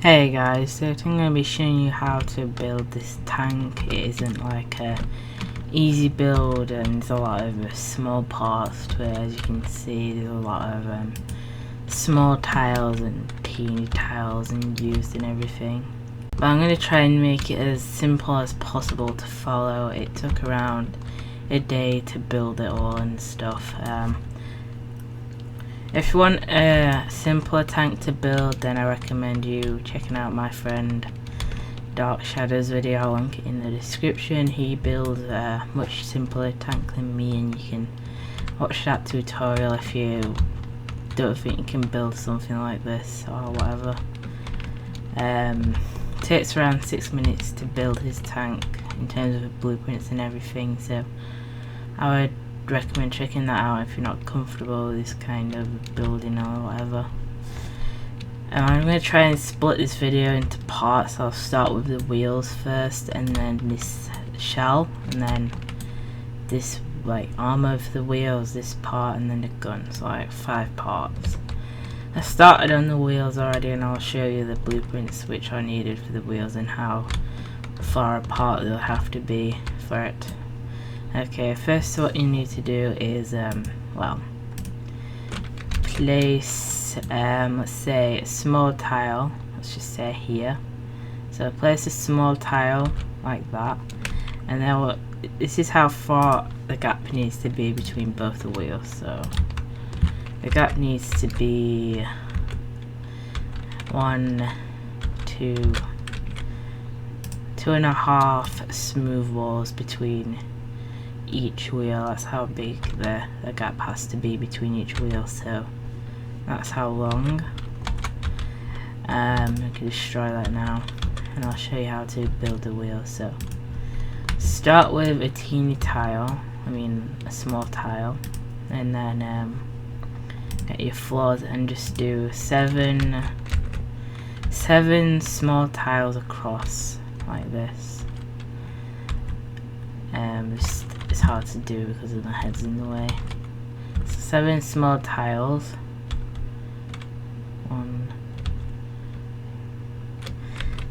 Hey guys, so I'm going to be showing you how to build this tank. It isn't like a easy build, and there's a lot of small parts to it. As you can see, there's a lot of small tiles and teeny tiles and used and everything. But I'm going to try and make it as simple as possible to follow. It took around a day to build it all and stuff. If you want a simpler tank to build, then I recommend you checking out my friend Dark Shadow's video. I'll link it in the description. He builds a much simpler tank than me, and you can watch that tutorial if you don't think you can build something like this or whatever. Takes around 6 minutes to build his tank in terms of blueprints and everything, so I would recommend checking that out if you're not comfortable with this kind of building or whatever. I'm going to try and split this video into parts. I'll start with the wheels first, and then this shell, and then this like armor for the wheels, this part, and then the gun. So like 5 parts. I started on the wheels already, and I'll show you the blueprints which are needed for the wheels and how far apart they'll have to be for it. Okay, first what you need to do is, well, place, let's say a small tile, let's just say here. So place a small tile like that, and then this is how far the gap needs to be between both the wheels. So the gap needs to be 1, 2, 2.5 smooth walls between each wheel. That's how big the gap has to be between each wheel, so that's how long. I can destroy that now, and I'll show you how to build the wheel. So start with a teeny tile, a small tile, and then get your floors and just do 7 small tiles across like this. It's hard to do because of the heads in the way. So 7 small tiles.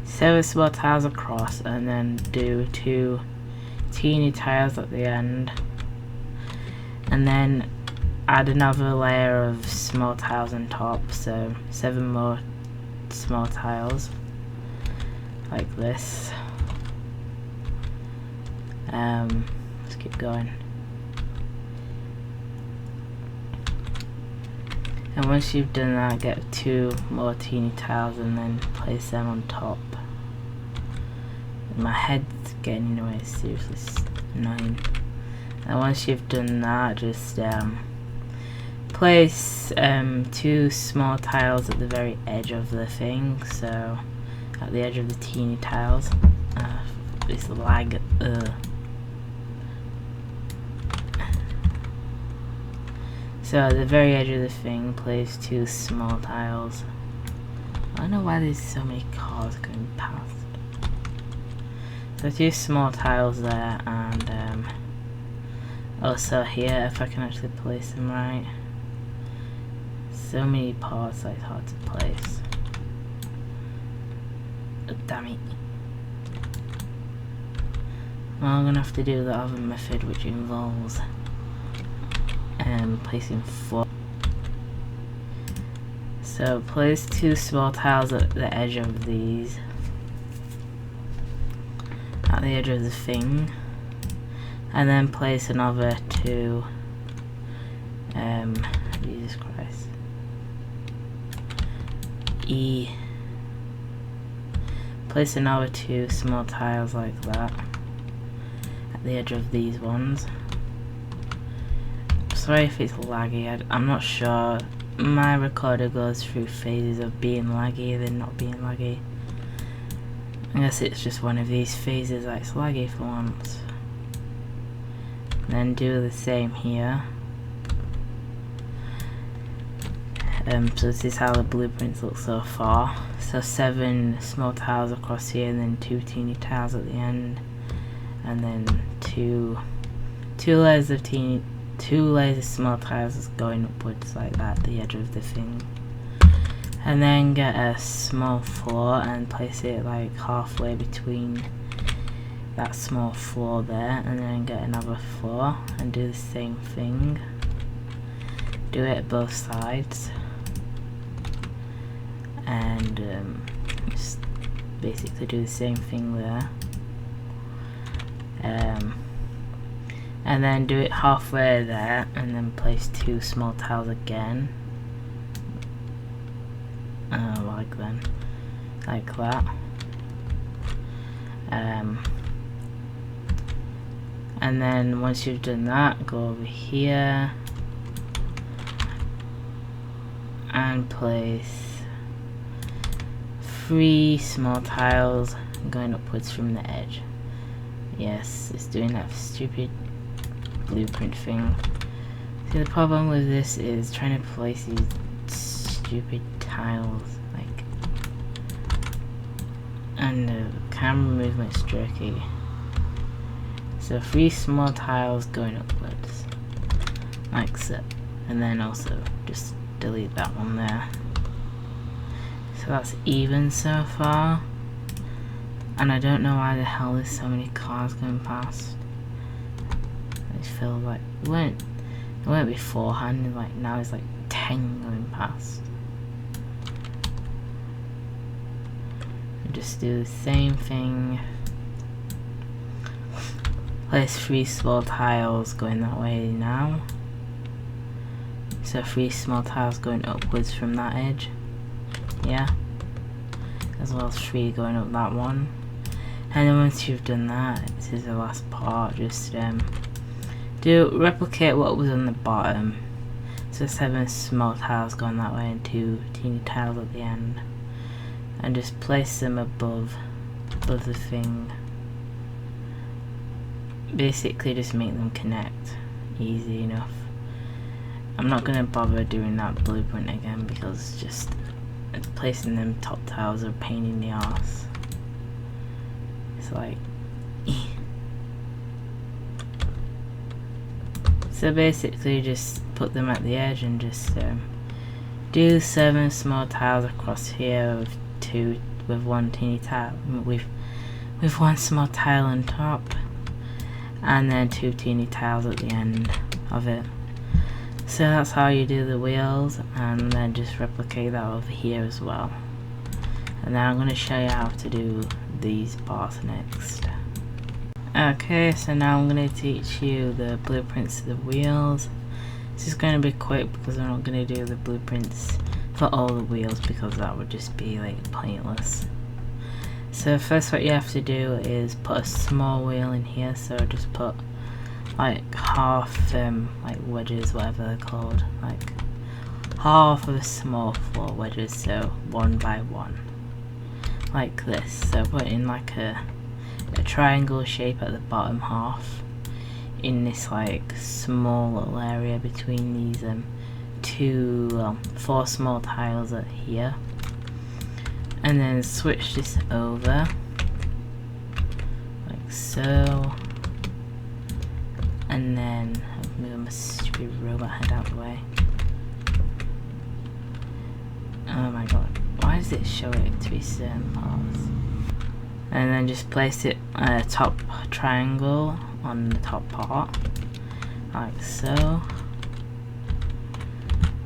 7 small tiles across, and then do 2 teeny tiles at the end, and then add another layer of small tiles on top. So 7 more small tiles like this. Let's keep going. And once you've done that, get 2 more teeny tiles and then place them on top. My head's getting in the way, seriously, it's annoying. And once you've done that, just place 2 small tiles at the very edge of the thing, so at the edge of the teeny tiles. This lag. So at the very edge of the thing, place 2 small tiles. I don't know why there's so many cars going past. So 2 small tiles there, and also here, if I can actually place them right. So many parts that it's hard to place. Oh, damn it. Well, I'm gonna have to do the other method, which involves placing 4. So place 2 small tiles at the edge of these, at the edge of the thing, and then place another 2. Jesus Christ. Place another 2 small tiles like that at the edge of these ones. Sorry if it's laggy, I'm not sure. My recorder goes through phases of being laggy then not being laggy. I guess it's just one of these phases that it's laggy for once. And then do the same here. So this is how the blueprints look so far. So 7 small tiles across here, and then 2 teeny tiles at the end, and then two layers of small tiles going upwards like that, the edge of the thing. And then get a small floor and place it like halfway between that small floor there, and then get another floor and do the same thing. Do it at both sides, and just basically do the same thing there. And then do it halfway there, and then place 2 small tiles again. Like that. And then once you've done that, go over here and place 3 small tiles going upwards from the edge. Yes, it's doing that stupid blueprint thing. See, the problem with this is trying to place these stupid tiles, like, and the camera movement's jerky. So 3 small tiles going upwards, like so, and then also just delete that one there. So that's even so far, and I don't know why the hell there's so many cars going past. I feel like it weren't beforehand, like now there's like 10 going past. And just do the same thing. Place 3 small tiles going that way now. So 3 small tiles going upwards from that edge. Yeah. As well as 3 going up that one. And then once you've done that, this is the last part, just replicate what was on the bottom. So 7 small tiles going that way and 2 teeny tiles at the end. And just place them above the thing. Basically just make them connect. Easy enough. I'm not gonna bother doing that blueprint again because just placing them top tiles are a pain in the arse. It's like so basically just put them at the edge and just do 7 small tiles across here with 1 teeny tile with 1 small tile on top, and then 2 teeny tiles at the end of it. So that's how you do the wheels, and then just replicate that over here as well. And then I'm going to show you how to do these parts next. Okay, so now I'm going to teach you the blueprints of the wheels. This is going to be quick because I'm not going to do the blueprints for all the wheels because that would just be like pointless. So first what you have to do is put a small wheel in here, so just put like half like wedges, whatever they're called, like half of a small floor wedges, so 1 by 1 like this. So put in like a triangle shape at the bottom half in this like small little area between these 4 small tiles at here, and then switch this over like so, and then I'm moving my stupid robot head out of the way. Oh my god, why does it show it to be certain parts? And then just place it top triangle on the top part like so,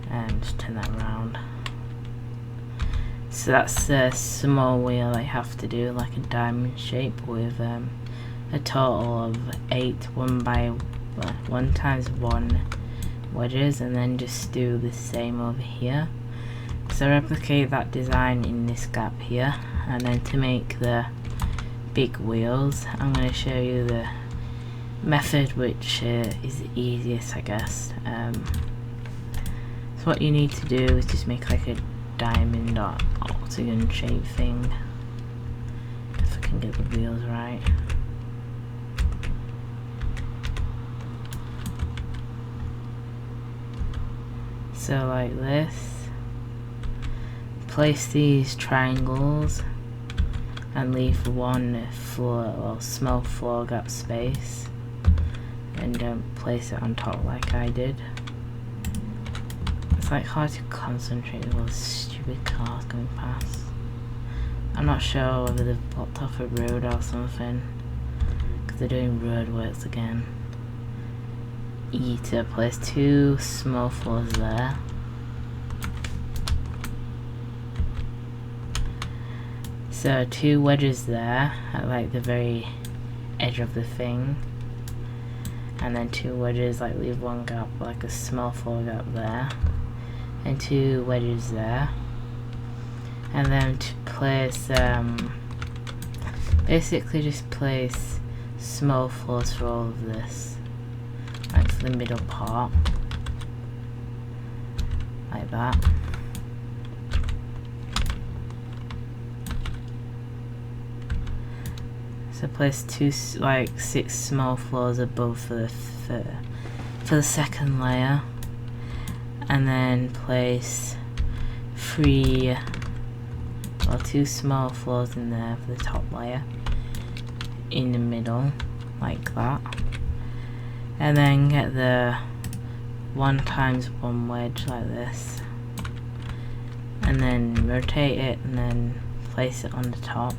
and just turn that around. So that's a small wheel I have to do, like a diamond shape with a total of 8 1 times 1 wedges, and then just do the same over here. So replicate that design in this gap here, and then to make the big wheels I'm going to show you the method which is the easiest, I guess. So what you need to do is just make like a diamond or octagon shape thing, if I can get the wheels right. So like this, place these triangles and leave one floor or small floor gap space, and don't place it on top like I did. It's like hard to concentrate with all the stupid cars going past. I'm not sure whether they've blocked off a road or something, because they're doing roadworks again. To place 2 small floors there. So 2 wedges there at like the very edge of the thing, and then 2 wedges, like leave one gap, like a small floor gap there, and 2 wedges there, and then to place basically just place small floors for all of this, like for the middle part, like that. So place 6 small floors above for the second layer, and then place 2 small floors in there for the top layer, in the middle, like that. And then get the 1 times 1 wedge like this, and then rotate it and then place it on the top.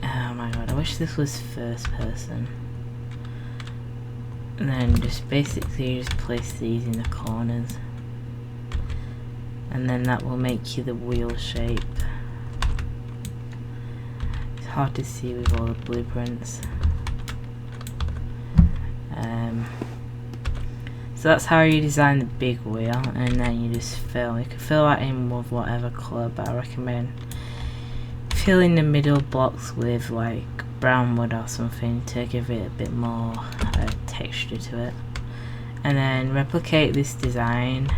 Oh my god, I wish this was first person. And then just basically just place these in the corners, and then that will make you the wheel shape. It's hard to see with all the blueprints. So that's how you design the big wheel, and then you just fill. You can fill that in with whatever colour, but I recommend filling the middle blocks with like brown wood or something to give it a bit more texture to it. And then replicate this design.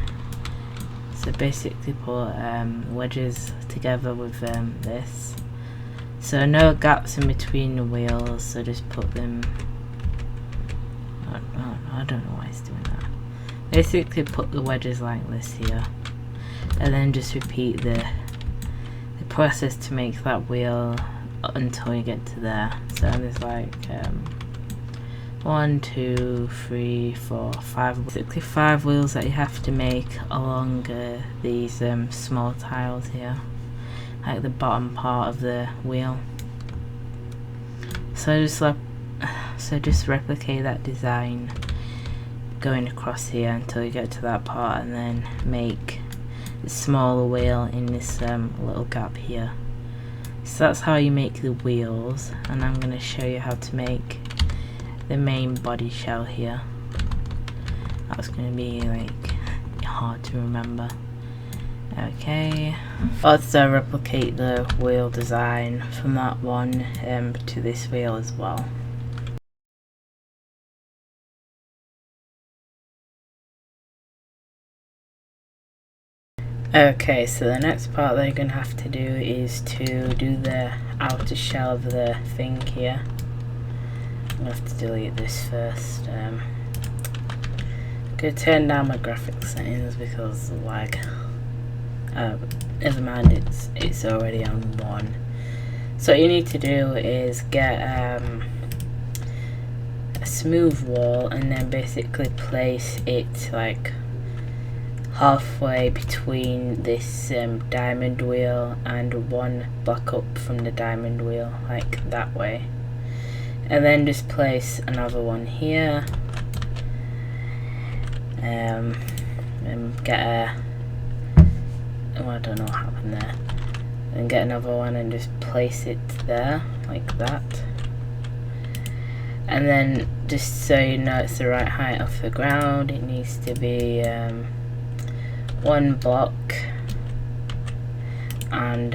So basically put wedges together with this. So no gaps in between the wheels, so just put them. I don't know why it's doing that. Basically put the wedges like this here, and then just repeat the process to make that wheel until you get to there. So there's like 1, 2, 3, 4, 5, basically 5 wheels that you have to make along these small tiles here, like the bottom part of the wheel. So just replicate that design going across here until you get to that part, and then make the smaller wheel in this little gap here. So that's how you make the wheels, and I'm going to show you how to make the main body shell here. That's going to be like hard to remember. Okay, also replicate the wheel design from that one to this wheel as well. Okay, so the next part that you're going to have to do is to do the outer shell of the thing here. I'm going to have to delete this first. I'm going to turn down my graphics settings because of the lag. Never mind, it's already on 1. So what you need to do is get a smooth wall, and then basically place it like halfway between this diamond wheel and 1 block up from the diamond wheel, like that way. And then just place another one here, and get a, oh, I don't know what happened there, and get another one and just place it there like that. And then just so you know it's the right height off the ground, it needs to be 1 block and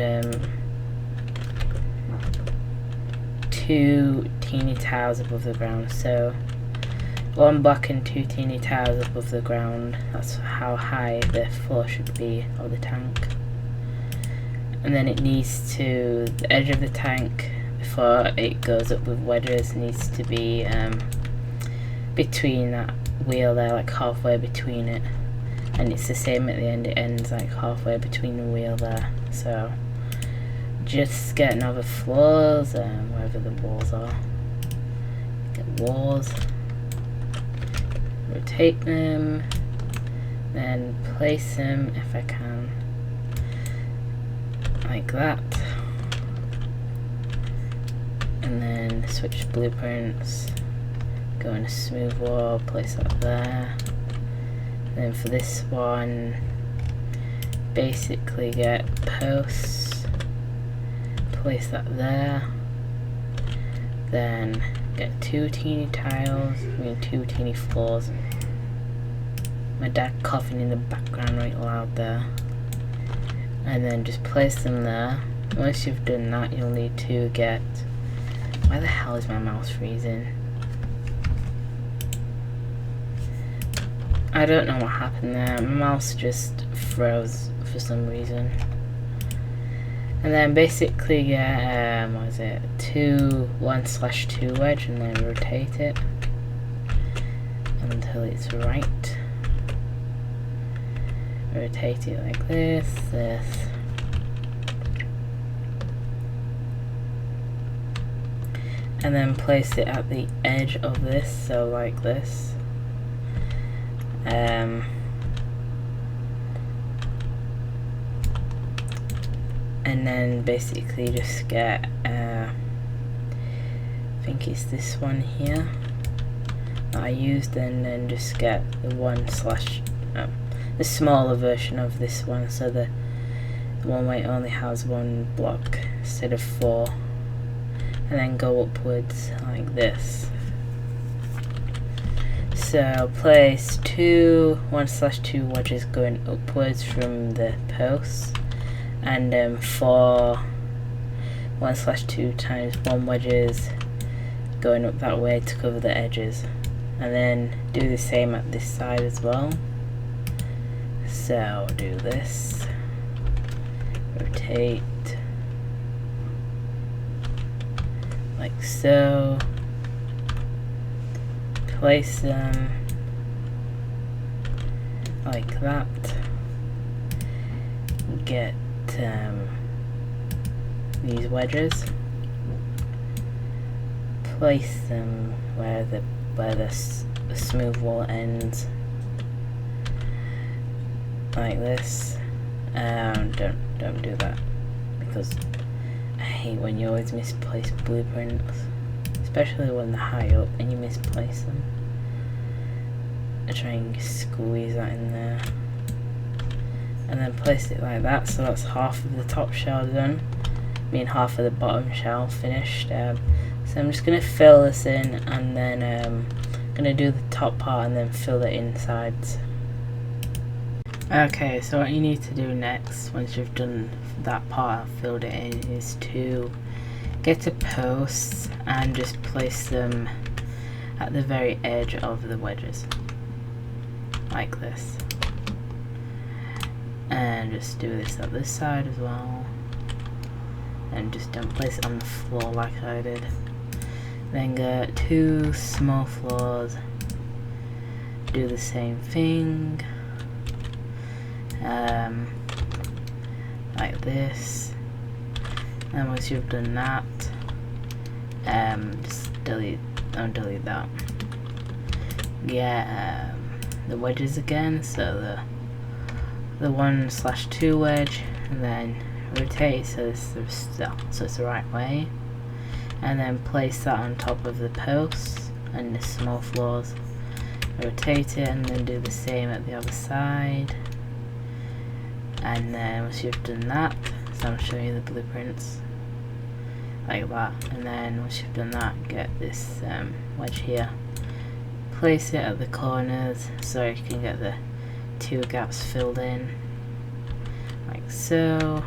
2 teeny tiles above the ground. So 1 block and 2 teeny tiles above the ground. That's how high the floor should be of the tank. And then it needs to, the edge of the tank before it goes up with wedges needs to be between that wheel there, like halfway between it. and it's the same at the end. It ends like halfway between the wheel there. So just get another floors wherever the walls are. Get walls, rotate them, then place them if I can, like that. And then switch blueprints, go in a smooth wall, place that there. Then for this one, basically get posts, place that there. Then get 2 teeny tiles, 2 teeny floors. My dad coughing in the background right loud there. And then just place them there. Once you've done that, you'll need to get... Why the hell is my mouse freezing? I don't know what happened there. My mouse just froze for some reason. And then basically get, what is it? 1/2 wedge, and then rotate it until it's right. Rotate it like this, and then place it at the edge of this, so like this. And then basically just get I think it's this one here that I used, and then just get the the smaller version of this one, so the one where it only has 1 block instead of 4, and then go upwards like this. So place 1/2 wedges going upwards from the posts, and 4 1/2 times 1 wedges going up that way to cover the edges, and then do the same at this side as well. So do this, rotate like so, place them like that, get these wedges, place them where the smooth wall ends, like this. Don't do that, because I hate when you always misplace blueprints, especially when they're high up and you misplace them. I try and squeeze that in there, and then place it like that. So that's half of the top shell done, half of the bottom shell finished. So I'm just going to fill this in, and then going to do the top part and then fill the insides. Okay, so what you need to do next, once you've done that part and filled it in, is to get a post and just place them at the very edge of the wedges, like this. And just do this at this side as well, and just don't place it on the floor like I did. Then get 2 small floors, do the same thing, like this. And once you've done that, just delete that. Get the wedges again, so the 1/2 wedge, and then rotate so it's the right way, and then place that on top of the posts and the small floors. Rotate it, and then do the same at the other side. And then once you've done that, so I'm showing you the blueprints like that, and then once you've done that, get this wedge here, place it at the corners so you can get the 2 gaps filled in, like so.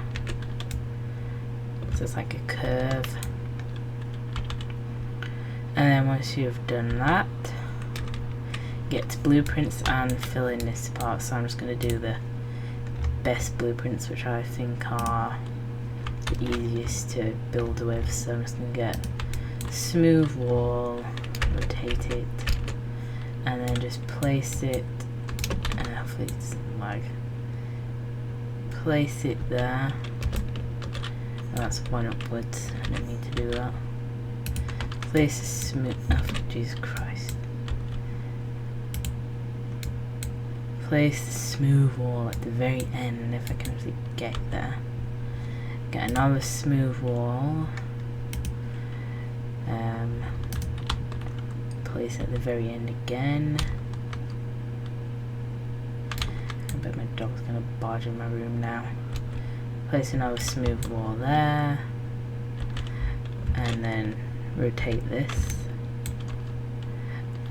So it's like a curve. And then once you've done that, get to blueprints and fill in this part. So I'm just going to do the best blueprints, which I think are the easiest to build with. So I'm just going to get smooth wall, rotate it, and then just place it hopefully it doesn't lag. Place it there. And that's one upwards. I don't need to do that. Place a smooth. Oh, Jesus Christ. Place the smooth wall at the very end if I can actually get there. Get another smooth wall. Place at the very end again. I bet my dog's gonna barge in my room now. Place another smooth wall there. And then rotate this.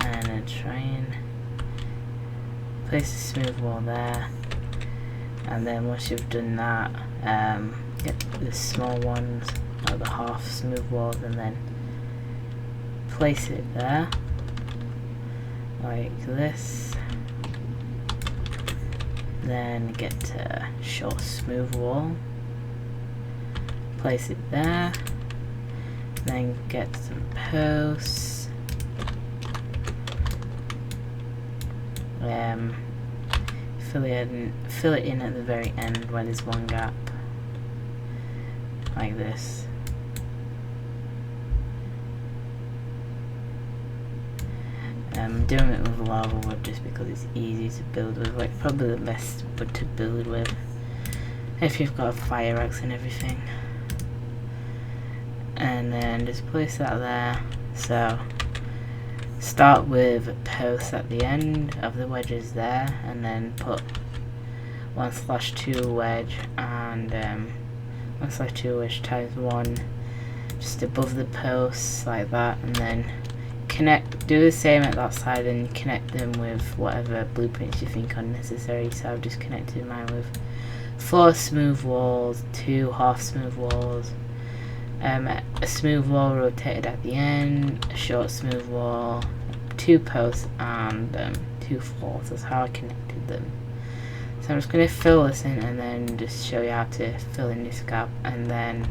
And then try and place a smooth wall there. And then once you've done that, get the small ones, or the half smooth walls, and then place it there. Like this. Then get a short smooth wall. Place it there. Then get some posts. Fill it in at the very end where there's one gap. Like this. I'm doing it with lava wood just because it's easy to build with, like probably the best wood to build with if you've got a fire axe and everything. And then just place that there. So start with a post at the end of the wedges there, and then put 1/2 wedge and 1/2 wedge times 1 just above the posts like that, and then do the same at that side and connect them with whatever blueprints you think are necessary. So I've just connected mine with 4 smooth walls, 2 half smooth walls, a smooth wall rotated at the end, a short smooth wall, 2 posts, and 2 floors. That's how I connected them. So I'm just going to fill this in and then just show you how to fill in this gap, and then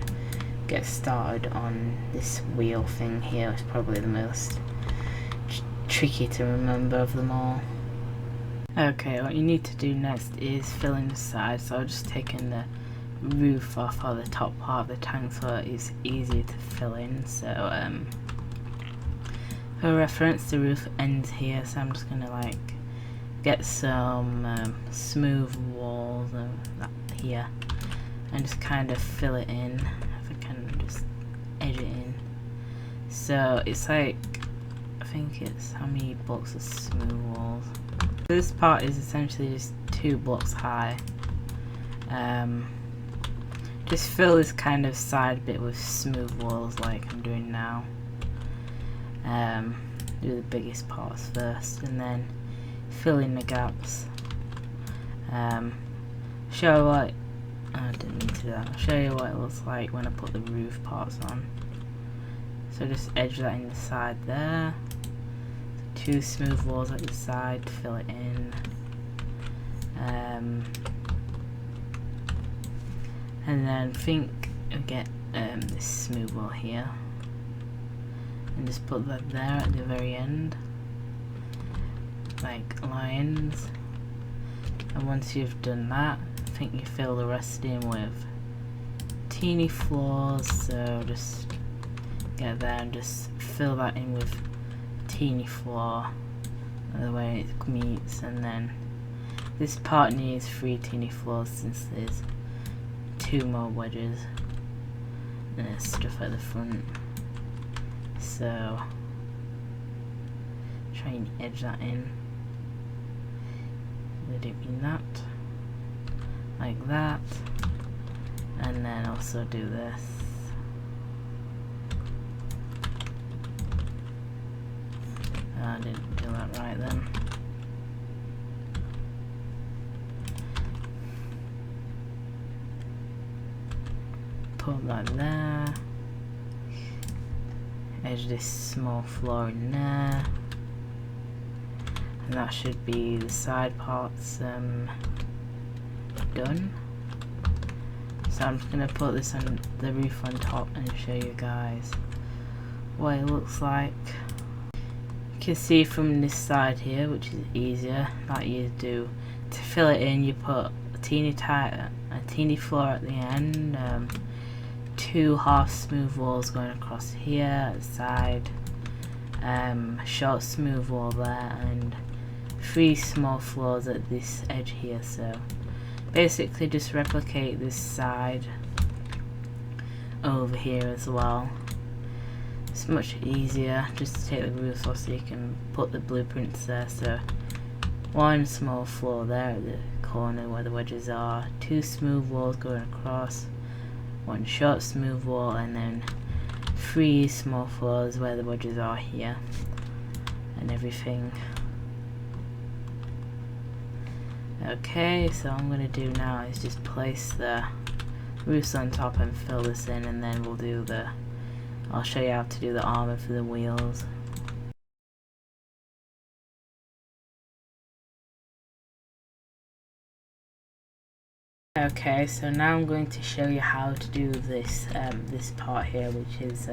get started on this wheel thing here. It's probably the most tricky to remember of them all. Okay, what you need to do next is fill in the sides. So I've just taken the roof off, or the top part of the tank, so it's easier to fill in. So for reference, the roof ends here, so I'm just gonna like get some smooth walls here and just kind of fill it in. If I can just edge it in. So it's like, I think it's how many blocks of smooth walls. This part is essentially just 2 blocks high. Just fill this kind of side bit with smooth walls like I'm doing now. Do the biggest parts first and then fill in the gaps. Show what I didn't mean to do that. I'll show you what it looks like when I put the roof parts on. So just edge that in the side there. 2 smooth walls at the side, fill it in. And then get this smooth wall here. And just put that there at the very end. Like lines. And once you've done that, I think you fill the rest in with teeny floors. So just get there and just fill that in with teeny floor the way it meets, and then this part needs 3 teeny floors since there's 2 more wedges and there's stuff at the front. So try and edge that in. Let it be that, like that, and then also do this. I didn't do that right then. Put that there. Edge this small floor in there. And that should be the side parts done. So I'm just going to put this on the roof on top and show you guys what it looks like. You can see from this side here, which is easier, that you do to fill it in, you put a teeny floor at the end, 2 half smooth walls going across here at the side, short smooth wall there, and 3 small floors at this edge here. So basically just replicate this side over here as well. It's much easier just to take the roof off so you can put the blueprints there. So 1 small floor there at the corner where the wedges are, 2 smooth walls going across, 1 short smooth wall, and then 3 small floors where the wedges are here and everything. Okay, so what I'm going to do now is just place the roofs on top and fill this in, and then we'll do I'll show you how to do the armor for the wheels. Okay, so now I'm going to show you how to do this this part here, which is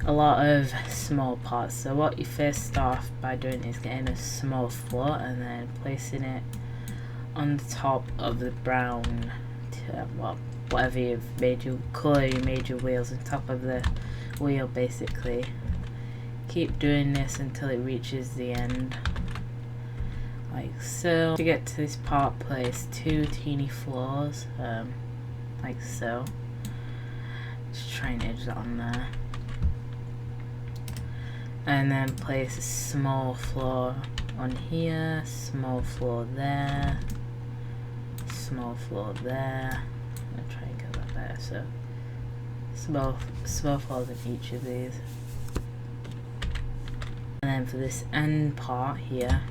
a lot of small parts. So what you first start off by doing is getting a small floor and then placing it on the top of the brown, whatever you've made your colour you made your wheels, on top of the wheel basically. Keep doing this until it reaches the end, like so. To get to this part, place 2 teeny floors, like so. Just try and edge that on there, and then place a small floor on here, small floor there, small floor there. I'm gonna try and get that there. So small floors in each of these. And then for this end part here,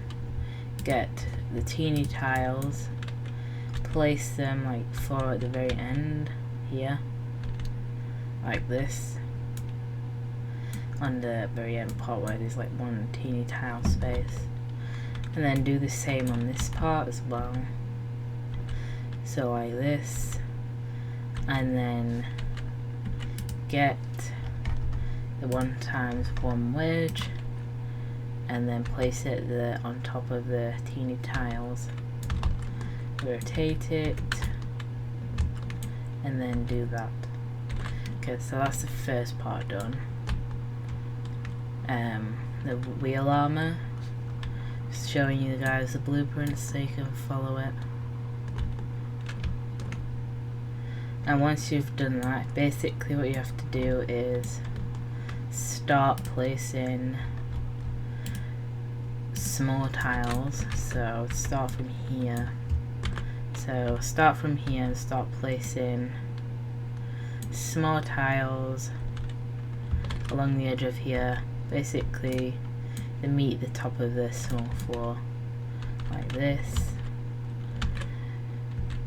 get the teeny tiles, place them like 4 at the very end here, like this, on the very end part where there's like 1 teeny tile space, and then do the same on this part as well. So like this, and then get the 1 times 1 wedge, and then place it on top of the teeny tiles, rotate it, and then do that. Okay, so that's the first part done. The wheel armor, just showing you guys the blueprints so you can follow it. And once you've done that, basically what you have to do is start placing small tiles. So start from here. So start from here and start placing small tiles along the edge of here, basically to meet the top of the small floor, like this.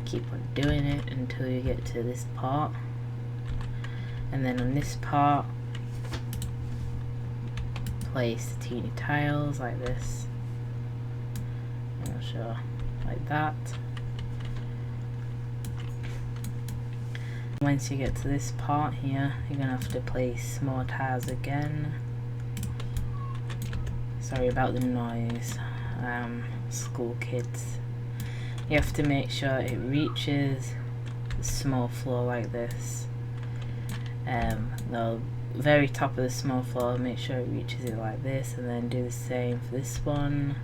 Keep on doing it until you get to this part, and then on this part place the teeny tiles like this. I'm not sure, like that. Once you get to this part here, you're gonna have to place more tiles again. Sorry about the noise, school kids. You have to make sure it reaches the small floor like this. The very top of the small floor, make sure it reaches it like this, and then do the same for this one,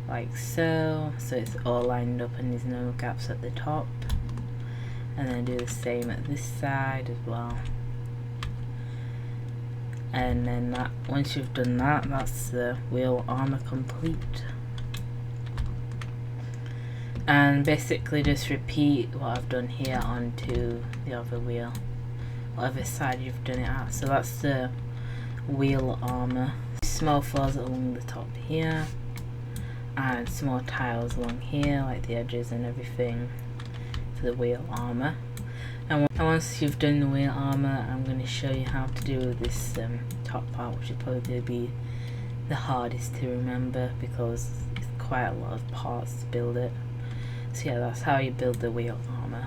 like so. So it's all lined up and there's no gaps at the top. And then do the same at this side as well. And then once you've done that, that's the wheel armor complete. And basically just repeat what I've done here onto the other wheel, whatever side you've done it at. So that's the wheel armor. Small floors along the top here, and small tiles along here, like the edges and everything, for the wheel armor. And once you've done the wheel armor, I'm going to show you how to do this top part, which is probably going to be the hardest to remember because it's quite a lot of parts to build it. So yeah, that's how you build the wheel armor.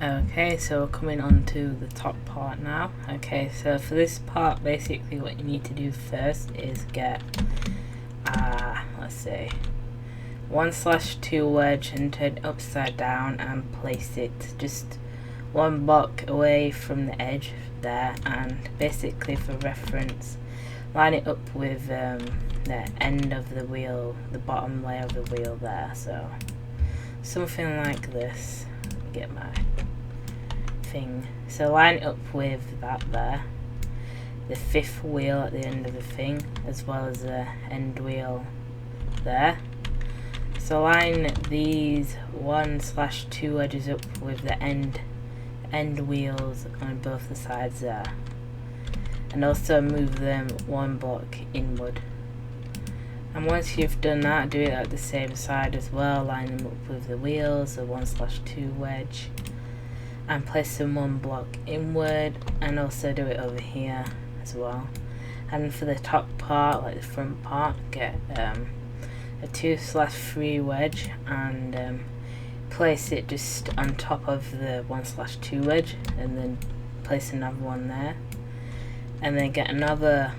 Okay, so we're coming on to the top part now. Okay, so for this part, basically what you need to do first is get, let's say, 1/2 wedge and turn it upside down and place it just 1 block away from the edge there, and basically for reference, line it up with the end of the wheel, the bottom layer of the wheel there, so something like this. Get my thing. So line it up with that there, the 5th wheel at the end of the thing, as well as the end wheel there. So line these 1/2 edges up with the end wheels on both the sides there, and also move them 1 block inward. And once you've done that, do it at the same side as well. Line them up with the wheels, the 1/2 wedge, and place them 1 block inward, and also do it over here as well. And for the top part, like the front part, get a 2/3 wedge and place it just on top of the 1/2 wedge, and then place another one there, and then get another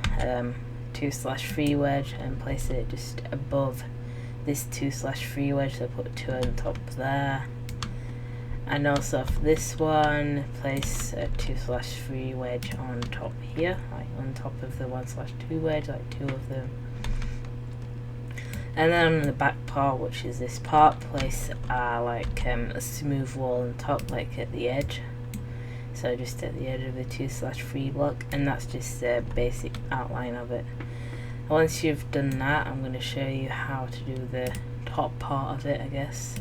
2/3 wedge and place it just above this 2/3 wedge, so put 2 on top there. And also for this one, place a 2/3 wedge on top here, like on top of the 1/2 wedge, like 2 of them. And then on the back part, which is this part, place like a smooth wall on top, like at the edge. So just at the edge of the 2/3 block, and that's just the basic outline of it. Once you've done that, I'm going to show you how to do the top part of it, I guess.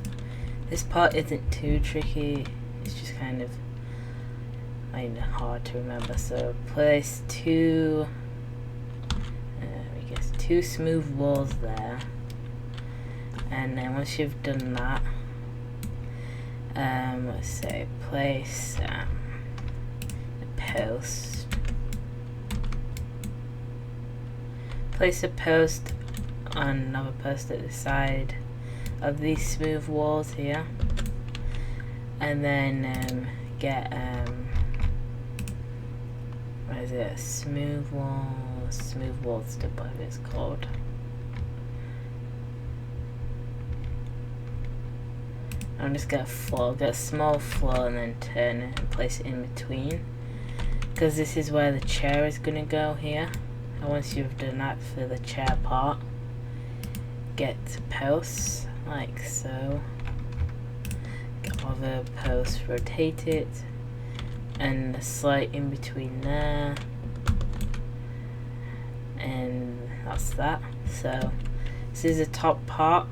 This part isn't too tricky, it's just kind of hard to remember. So place 2 smooth walls there, and then once you've done that, let's say place a post. Place a post on another post at the side of these smooth walls here, and then get what is it? Smooth wall stub, whatever it's called. I'm just gonna get a small floor and then turn it and place it in between, because this is where the chair is gonna go here. And once you've done that for the chair part, get posts like so. Get other posts, rotate it, and a slight in between there, and that's that. So this is the top part.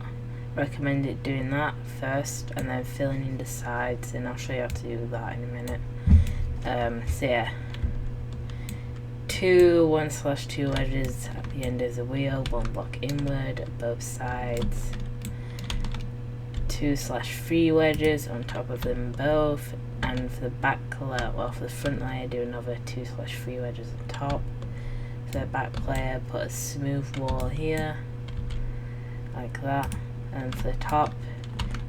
Recommend it doing that first and then filling in the sides, and I'll show you how to do that in a minute. So yeah, 2 1/2 wedges at the end of the wheel, 1 block inward at both sides, 2/3 wedges on top of them both, and for the back layer, well for the front layer, do another 2/3 wedges on top. For the back layer, put a smooth wall here like that, and for the top,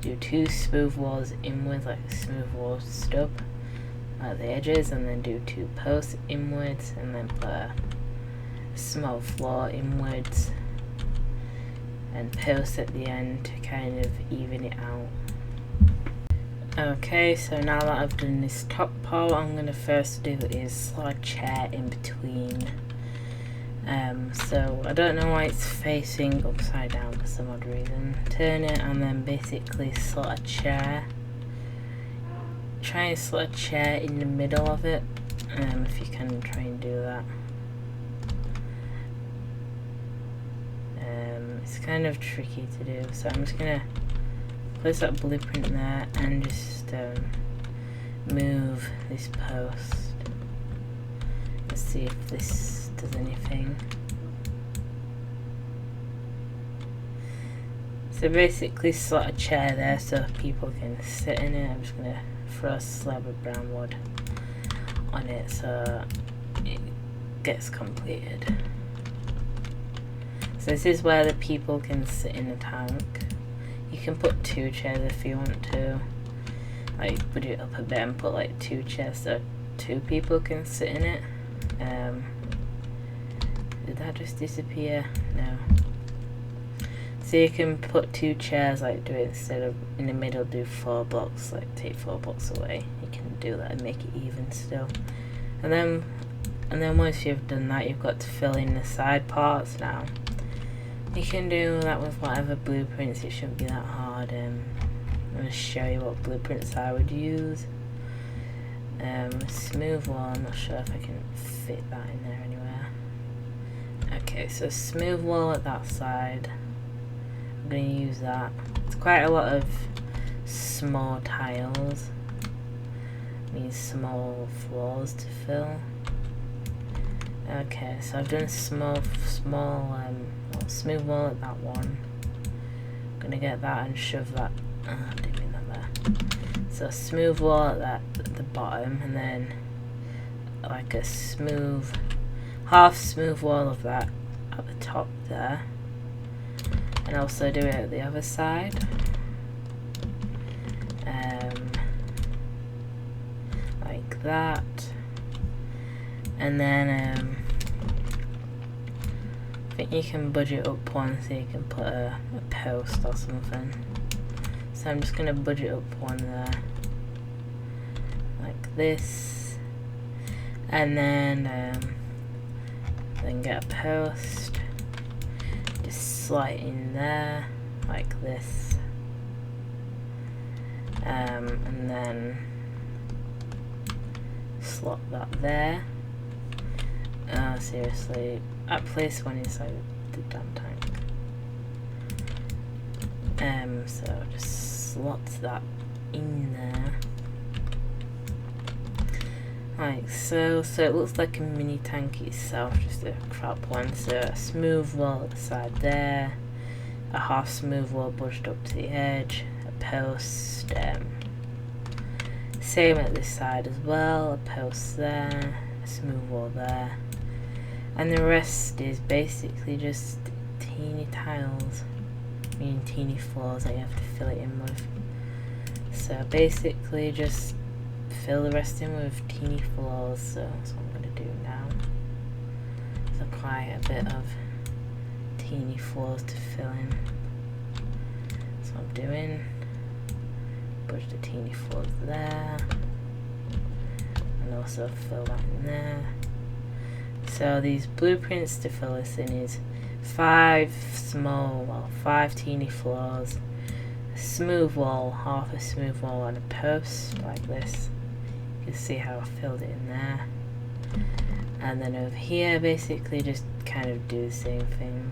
do 2 smooth walls inwards, like a smooth wall stub at the edges, and then do 2 posts inwards, and then put a small floor inwards and post at the end to kind of even it out. Okay, so now that I've done this top part, what I'm going to first do is slide a chair in between. So I don't know why it's facing upside down for some odd reason. Turn it and then basically slot a chair. Try and slot a chair in the middle of it, if you can try and do that. It's kind of tricky to do, so I'm just gonna place that blueprint there and just move this post. Let's see if this does anything. So basically slot a chair there so people can sit in it. I'm just gonna throw a slab of brown wood on it so it gets completed. So this is where the people can sit in the tank. You can put 2 chairs if you want to. like put it up a bit and put like 2 chairs so 2 people can sit in it. Did that just disappear? No. So you can put 2 chairs, like do it instead of in the middle, do 4 blocks, like take 4 blocks away. You can do that and make it even still. And then once you've done that, you've got to fill in the side parts now. You can do that with whatever blueprints, it shouldn't be that hard. I'm going to show you what blueprints I would use. Smooth wall, I'm not sure if I can fit that in there anywhere. Okay, so smooth wall at that side. I'm going to use that. It's quite a lot of small tiles. Means small floors to fill. Okay, so I've done smooth wall at that one. I'm gonna get that and shove that. I didn't mean that there. So smooth wall at the bottom, and then like a half smooth wall of that at the top there, and also do it at the other side. Like that. And then I think you can budget up one so you can put a post or something. So I'm just going to budget up one there, like this, and then get a post, just slide in there like this, and then slot that there. Seriously, I place one inside the damn tank. So just slot that in there. Like so. So it looks like a mini tank itself, just a crap one. So a smooth wall at the side there, a half smooth wall pushed up to the edge, a post. Same at this side as well, a post there, a smooth wall there. And the rest is basically just teeny tiles, meaning teeny floors that you have to fill it in with. So basically just fill the rest in with teeny floors, so that's what I'm going to do now. So quite a bit of teeny floors to fill in. That's what I'm doing. Push the teeny floors there. And also fill that in there. So these blueprints to fill this in is 5 teeny floors, a smooth wall, half a smooth wall, and a post like this. You can see how I filled it in there. And then over here, basically just kind of do the same thing.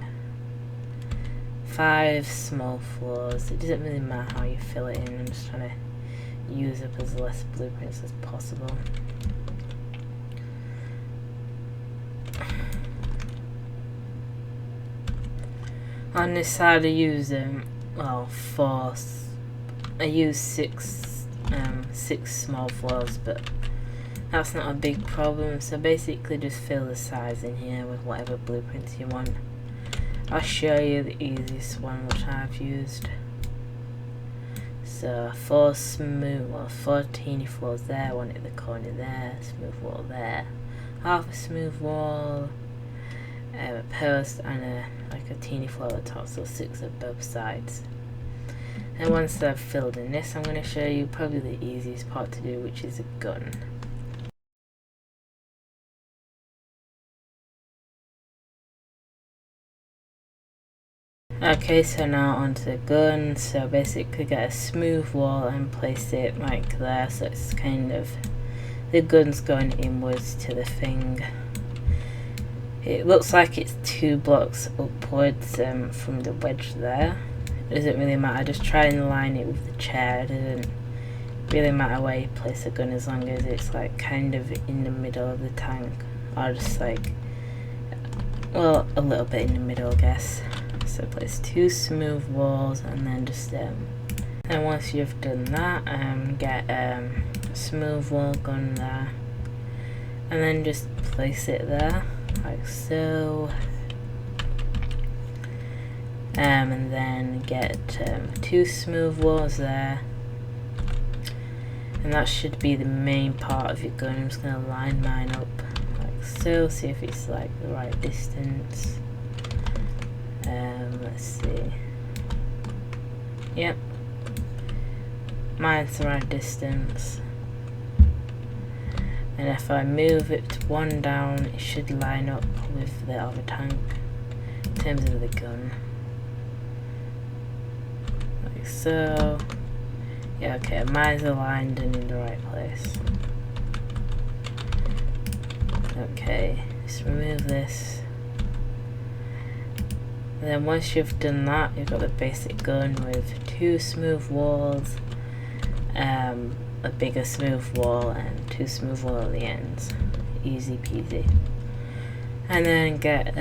5 small floors. It doesn't really matter how you fill it in. I'm just trying to use up as less blueprints as possible. On this side I use 6 small floors, but that's not a big problem. So basically just fill the sides in here with whatever blueprints you want. I'll show you the easiest one which I've used. So 4 teeny floors there, one at the corner there, smooth wall there, half a smooth wall, a post, and like a teeny floor at the top, so 6 at both sides. And once I've filled in this, I'm going to show you probably the easiest part to do, which is a gun. Okay, so now onto the gun. So basically get a smooth wall and place it like there, so it's kind of, the gun's going inwards to the thing. It looks like it's 2 blocks upwards from the wedge there. It doesn't really matter, just try and line it with the chair. It doesn't really matter where you place the gun as long as it's like kind of in the middle of the tank, or just like, well, a little bit in the middle I guess. So place 2 smooth walls, and then just and once you've done that, get a smooth wall gun there, and then just place it there like so, and then get 2 smooth walls there, And that should be the main part of your gun. I'm just going to line mine up like so, see if it's like the right distance. Let's see. Yep, mine's the right distance. And if I move it one down, it should line up with the other tank in terms of the gun. Like so. Yeah, okay, mine's aligned and in the right place. Okay, just remove this. And then once you've done that, you've got the basic gun with 2 smooth walls, a bigger smooth wall and 2 smooth walls at the ends. Easy peasy. And then get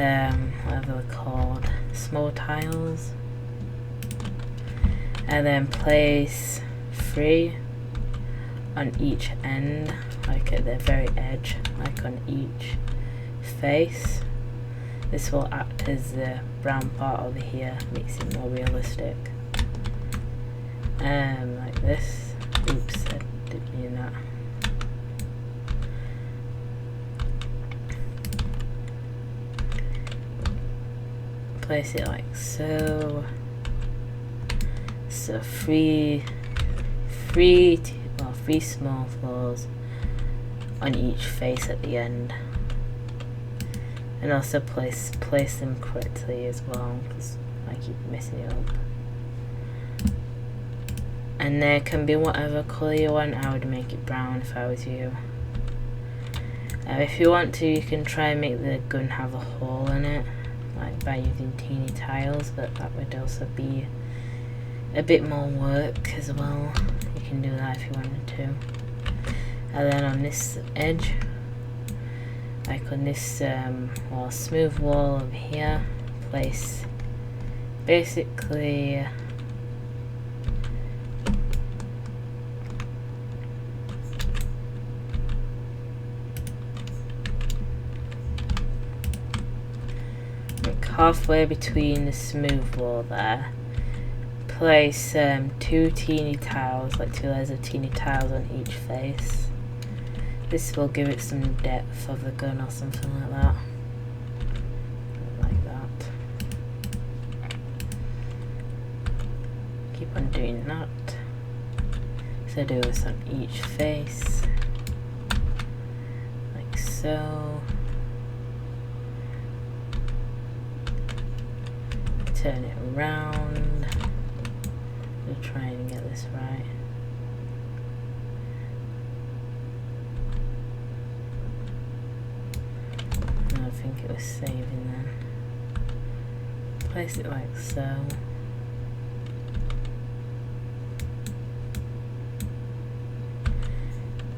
whatever they're called, small tiles. And then place 3 on each end, like at the very edge, like on each face. This will act as the brown part over here, makes it more realistic. Like this. Oops, I didn't mean that. Place it like so. So 3 small floors on each face at the end. And also place them correctly as well, because I keep messing it up. And there can be whatever colour you want. I would make it brown if I was you. If you want to, you can try and make the gun have a hole in it, like by using teeny tiles, but that would also be a bit more work as well. You can do that if you wanted to. And then on this edge, like on this smooth wall over here, place basically like halfway between the smooth wall there, place 2 teeny tiles, like 2 layers of teeny tiles on each face. This will give it some depth of the gun or something like that. Like that. Keep on doing that. So do this on each face. Like so. Turn it around. We'll try and get this right. I think it was saving then. Place it like so.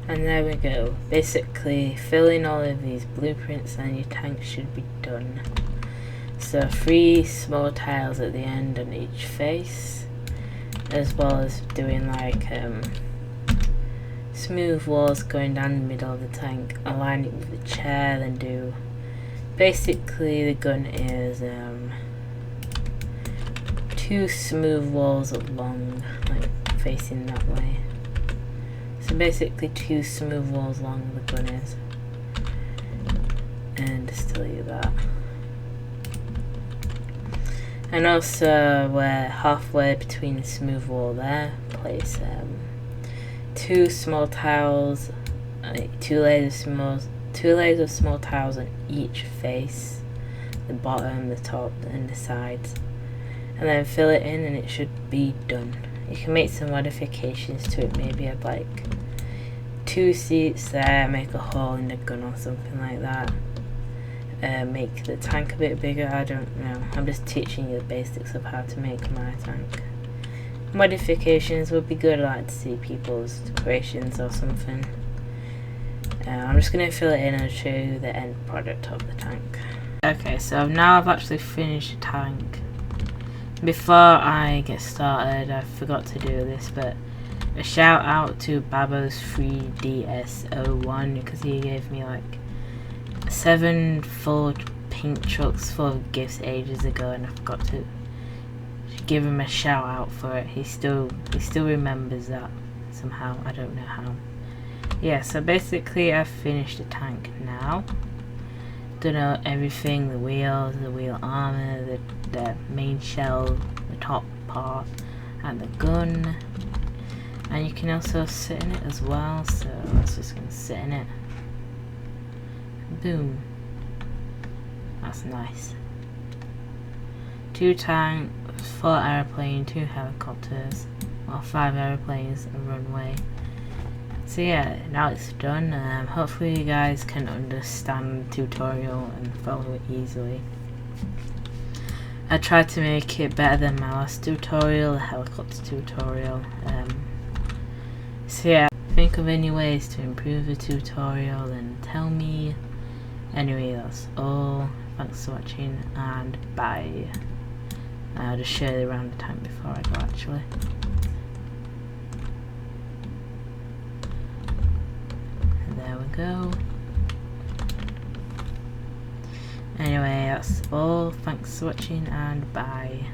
And there we go. Basically, fill in all of these blueprints and your tank should be done. So 3 small tiles at the end on each face, as well as doing like smooth walls going down the middle of the tank, align it with the chair, then do basically the gun is 2 smooth walls long, like facing that way. So basically 2 smooth walls long the gun is. And just tell you that. And also we're halfway between the smooth wall there, place 2 small tiles, 2 layers of small tiles on each face, the bottom, the top and the sides, and then fill it in and it should be done. You can make some modifications to it, maybe add like 2 seats there, make a hole in the gun or something like that. Make the tank a bit bigger, I don't know. I'm just teaching you the basics of how to make my tank. Modifications would be good. I'd like to see people's creations or something. I'm just going to fill it in and show you the end product of the tank. Okay, so now I've actually finished the tank. Before I get started, I forgot to do this, but a shout out to Babos3DS01 because he gave me like 7 full pink trucks full of gifts ages ago, and I forgot to give him a shout out for it. He still remembers that, so somehow. I don't know how. Yeah, so basically I've finished the tank now. Done everything, the wheel armor, the main shell, the top part, and the gun. And you can also sit in it as well, so let's just gonna sit in it. Boom. That's nice. 2 tanks, 4 airplanes, 2 helicopters, or 5 airplanes, a runway. So yeah, now it's done. Hopefully you guys can understand the tutorial and follow it easily. I tried to make it better than my last tutorial, the helicopter tutorial. So yeah, think of any ways to improve the tutorial and tell me. Anyway, that's all. Thanks for watching and bye. I'll just show you around the tank before I go actually. And there we go. Anyway, that's all. Thanks for watching and bye.